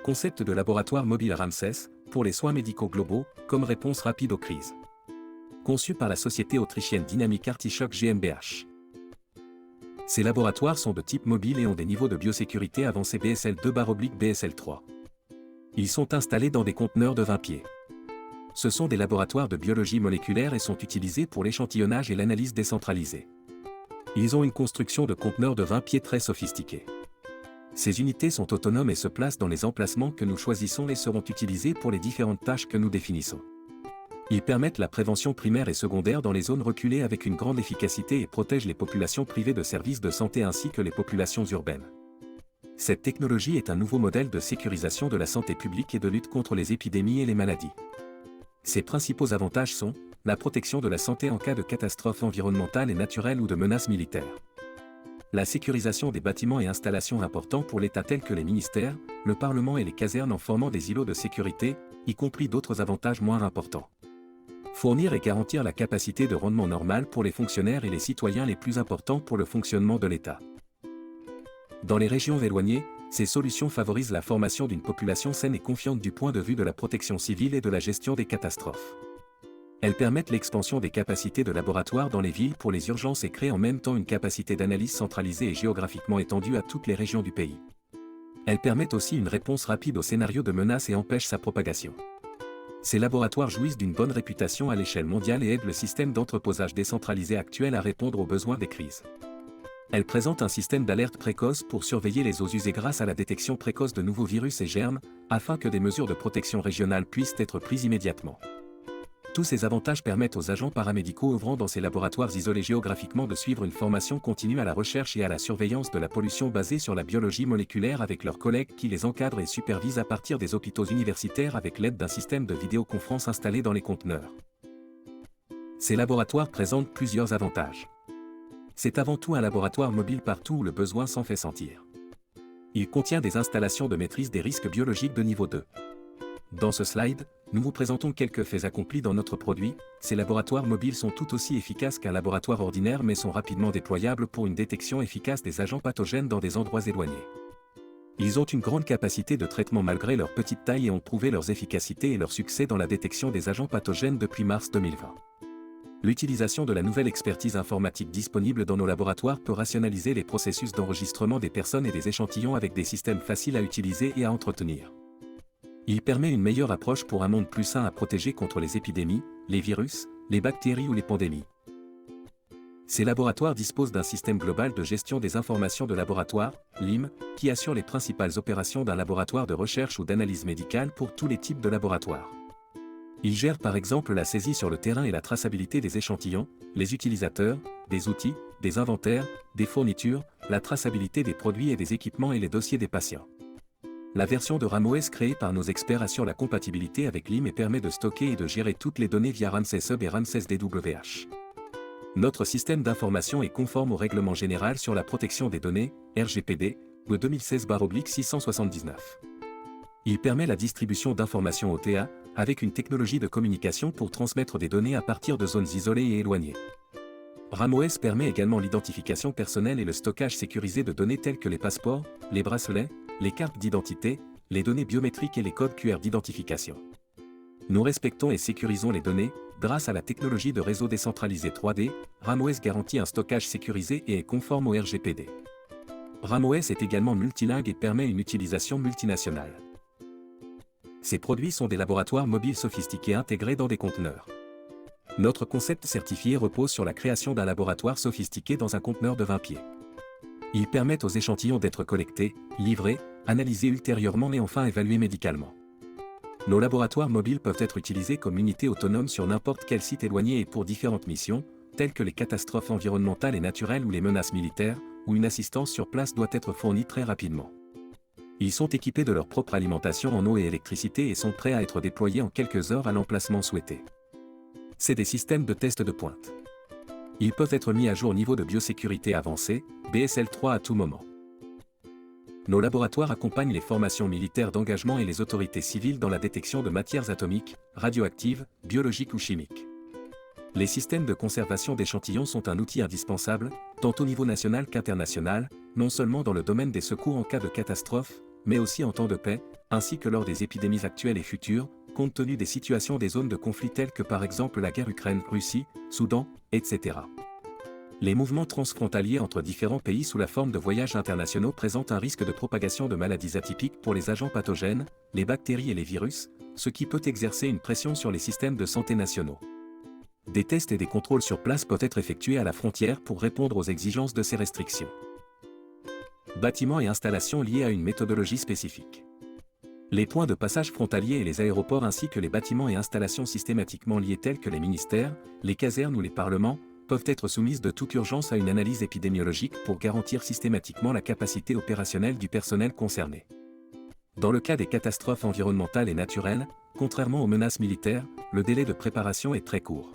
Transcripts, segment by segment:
Concept de laboratoire mobile Ramsès, pour les soins médicaux globaux, comme réponse rapide aux crises. Conçu par la société autrichienne Dynamic Artishock GmbH. Ces laboratoires sont de type mobile et ont des niveaux de biosécurité avancés BSL2/BSL3. Ils sont installés dans des conteneurs de 20 pieds. Ce sont des laboratoires de biologie moléculaire et sont utilisés pour l'échantillonnage et l'analyse décentralisée. Ils ont une construction de conteneurs de 20 pieds très sophistiquée. Ces unités sont autonomes et se placent dans les emplacements que nous choisissons et seront utilisés pour les différentes tâches que nous définissons. Ils permettent la prévention primaire et secondaire dans les zones reculées avec une grande efficacité et protègent les populations privées de services de santé ainsi que les populations urbaines. Cette technologie est un nouveau modèle de sécurisation de la santé publique et de lutte contre les épidémies et les maladies. Ses principaux avantages sont la protection de la santé en cas de catastrophe environnementale et naturelle ou de menaces militaires. La sécurisation des bâtiments et installations importants pour l'État tels que les ministères, le Parlement et les casernes en formant des îlots de sécurité, y compris d'autres avantages moins importants. Fournir et garantir la capacité de rendement normal pour les fonctionnaires et les citoyens les plus importants pour le fonctionnement de l'État. Dans les régions éloignées, ces solutions favorisent la formation d'une population saine et confiante du point de vue de la protection civile et de la gestion des catastrophes. Elles permettent l'expansion des capacités de laboratoires dans les villes pour les urgences et créent en même temps une capacité d'analyse centralisée et géographiquement étendue à toutes les régions du pays. Elles permettent aussi une réponse rapide aux scénarios de menace et empêchent sa propagation. Ces laboratoires jouissent d'une bonne réputation à l'échelle mondiale et aident le système d'entreposage décentralisé actuel à répondre aux besoins des crises. Elles présentent un système d'alerte précoce pour surveiller les eaux usées grâce à la détection précoce de nouveaux virus et germes, afin que des mesures de protection régionale puissent être prises immédiatement. Tous ces avantages permettent aux agents paramédicaux œuvrant dans ces laboratoires isolés géographiquement de suivre une formation continue à la recherche et à la surveillance de la pollution basée sur la biologie moléculaire avec leurs collègues qui les encadrent et supervisent à partir des hôpitaux universitaires avec l'aide d'un système de vidéoconférence installé dans les conteneurs. Ces laboratoires présentent plusieurs avantages. C'est avant tout un laboratoire mobile partout où le besoin s'en fait sentir. Il contient des installations de maîtrise des risques biologiques de niveau 2. Dans ce slide, nous vous présentons quelques faits accomplis dans notre produit. Ces laboratoires mobiles sont tout aussi efficaces qu'un laboratoire ordinaire mais sont rapidement déployables pour une détection efficace des agents pathogènes dans des endroits éloignés. Ils ont une grande capacité de traitement malgré leur petite taille et ont prouvé leurs efficacités et leur succès dans la détection des agents pathogènes depuis mars 2020. L'utilisation de la nouvelle expertise informatique disponible dans nos laboratoires peut rationaliser les processus d'enregistrement des personnes et des échantillons avec des systèmes faciles à utiliser et à entretenir. Il permet une meilleure approche pour un monde plus sain à protéger contre les épidémies, les virus, les bactéries ou les pandémies. Ces laboratoires disposent d'un système global de gestion des informations de laboratoire, LIM, qui assure les principales opérations d'un laboratoire de recherche ou d'analyse médicale pour tous les types de laboratoires. Ils gèrent par exemple la saisie sur le terrain et la traçabilité des échantillons, les utilisateurs, des outils, des inventaires, des fournitures, la traçabilité des produits et des équipements et les dossiers des patients. La version de RamOS créée par nos experts assure la compatibilité avec LIM et permet de stocker et de gérer toutes les données via Ramsès Hub et Ramsès DWH. Notre système d'information est conforme au Règlement général sur la protection des données, RGPD, de 2016/679. Il permet la distribution d'informations OTA, avec une technologie de communication pour transmettre des données à partir de zones isolées et éloignées. RamOS permet également l'identification personnelle et le stockage sécurisé de données telles que les passeports, les bracelets, les cartes d'identité, les données biométriques et les codes QR d'identification. Nous respectons et sécurisons les données. Grâce à la technologie de réseau décentralisé 3D, RamOS garantit un stockage sécurisé et est conforme au RGPD. RamOS est également multilingue et permet une utilisation multinationale. Ces produits sont des laboratoires mobiles sophistiqués intégrés dans des conteneurs. Notre concept certifié repose sur la création d'un laboratoire sophistiqué dans un conteneur de 20 pieds. Ils permettent aux échantillons d'être collectés, livrés, analysés ultérieurement et enfin évalués médicalement. Nos laboratoires mobiles peuvent être utilisés comme unités autonomes sur n'importe quel site éloigné et pour différentes missions, telles que les catastrophes environnementales et naturelles ou les menaces militaires, où une assistance sur place doit être fournie très rapidement. Ils sont équipés de leur propre alimentation en eau et électricité et sont prêts à être déployés en quelques heures à l'emplacement souhaité. C'est des systèmes de test de pointe. Ils peuvent être mis à jour au niveau de biosécurité avancée, BSL3 à tout moment. Nos laboratoires accompagnent les formations militaires d'engagement et les autorités civiles dans la détection de matières atomiques, radioactives, biologiques ou chimiques. Les systèmes de conservation d'échantillons sont un outil indispensable, tant au niveau national qu'international, non seulement dans le domaine des secours en cas de catastrophe, mais aussi en temps de paix, ainsi que lors des épidémies actuelles et futures, compte tenu des situations des zones de conflit telles que par exemple la guerre Ukraine-Russie, Soudan, etc. Les mouvements transfrontaliers entre différents pays sous la forme de voyages internationaux présentent un risque de propagation de maladies atypiques pour les agents pathogènes, les bactéries et les virus, ce qui peut exercer une pression sur les systèmes de santé nationaux. Des tests et des contrôles sur place peuvent être effectués à la frontière pour répondre aux exigences de ces restrictions. Bâtiments et installations liés à une méthodologie spécifique. Les points de passage frontaliers et les aéroports ainsi que les bâtiments et installations systématiquement liés tels que les ministères, les casernes ou les parlements, peuvent être soumises de toute urgence à une analyse épidémiologique pour garantir systématiquement la capacité opérationnelle du personnel concerné. Dans le cas des catastrophes environnementales et naturelles, contrairement aux menaces militaires, le délai de préparation est très court.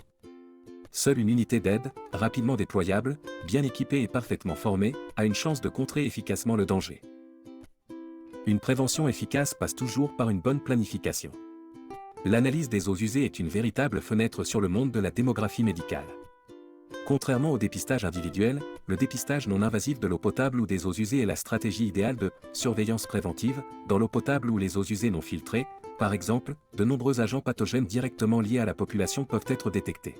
Seule une unité d'aide, rapidement déployable, bien équipée et parfaitement formée, a une chance de contrer efficacement le danger. Une prévention efficace passe toujours par une bonne planification. L'analyse des eaux usées est une véritable fenêtre sur le monde de la démographie médicale. Contrairement au dépistage individuel, le dépistage non invasif de l'eau potable ou des eaux usées est la stratégie idéale de surveillance préventive. Dans l'eau potable ou les eaux usées non filtrées, par exemple, de nombreux agents pathogènes directement liés à la population peuvent être détectés.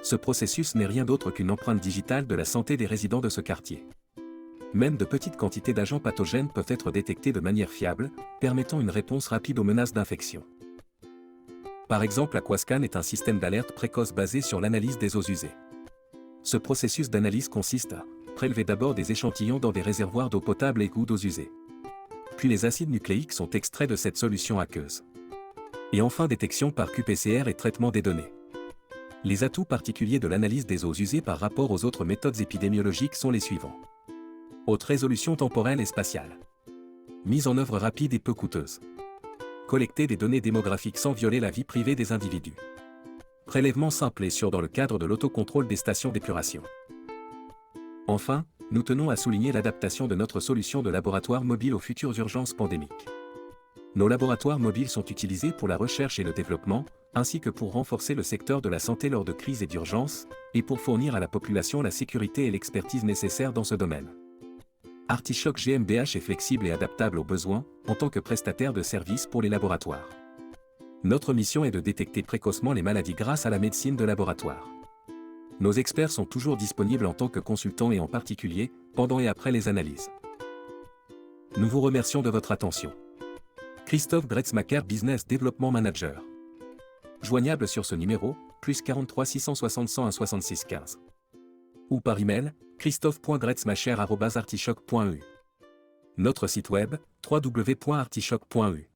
Ce processus n'est rien d'autre qu'une empreinte digitale de la santé des résidents de ce quartier. Même de petites quantités d'agents pathogènes peuvent être détectés de manière fiable, permettant une réponse rapide aux menaces d'infection. Par exemple, Aquascan est un système d'alerte précoce basé sur l'analyse des eaux usées. Ce processus d'analyse consiste à prélever d'abord des échantillons dans des réservoirs d'eau potable ou d'eaux usées. Puis les acides nucléiques sont extraits de cette solution aqueuse. Et enfin détection par qPCR et traitement des données. Les atouts particuliers de l'analyse des eaux usées par rapport aux autres méthodes épidémiologiques sont les suivants. Haute résolution temporelle et spatiale. Mise en œuvre rapide et peu coûteuse. Collecter des données démographiques sans violer la vie privée des individus. Prélèvement simple et sûr dans le cadre de l'autocontrôle des stations d'épuration. Enfin, nous tenons à souligner l'adaptation de notre solution de laboratoire mobile aux futures urgences pandémiques. Nos laboratoires mobiles sont utilisés pour la recherche et le développement, ainsi que pour renforcer le secteur de la santé lors de crises et d'urgences, et pour fournir à la population la sécurité et l'expertise nécessaires dans ce domaine. Artichoke GmbH est flexible et adaptable aux besoins, en tant que prestataire de services pour les laboratoires. Notre mission est de détecter précocement les maladies grâce à la médecine de laboratoire. Nos experts sont toujours disponibles en tant que consultants et en particulier, pendant et après les analyses. Nous vous remercions de votre attention. Christophe Dretzmacher, Business Development Manager. Joignable sur ce numéro, plus 43 660 101 66 15. Ou par email, christophe.dretzmacher@artichoke.eu. Notre site web, www.artichoke.eu.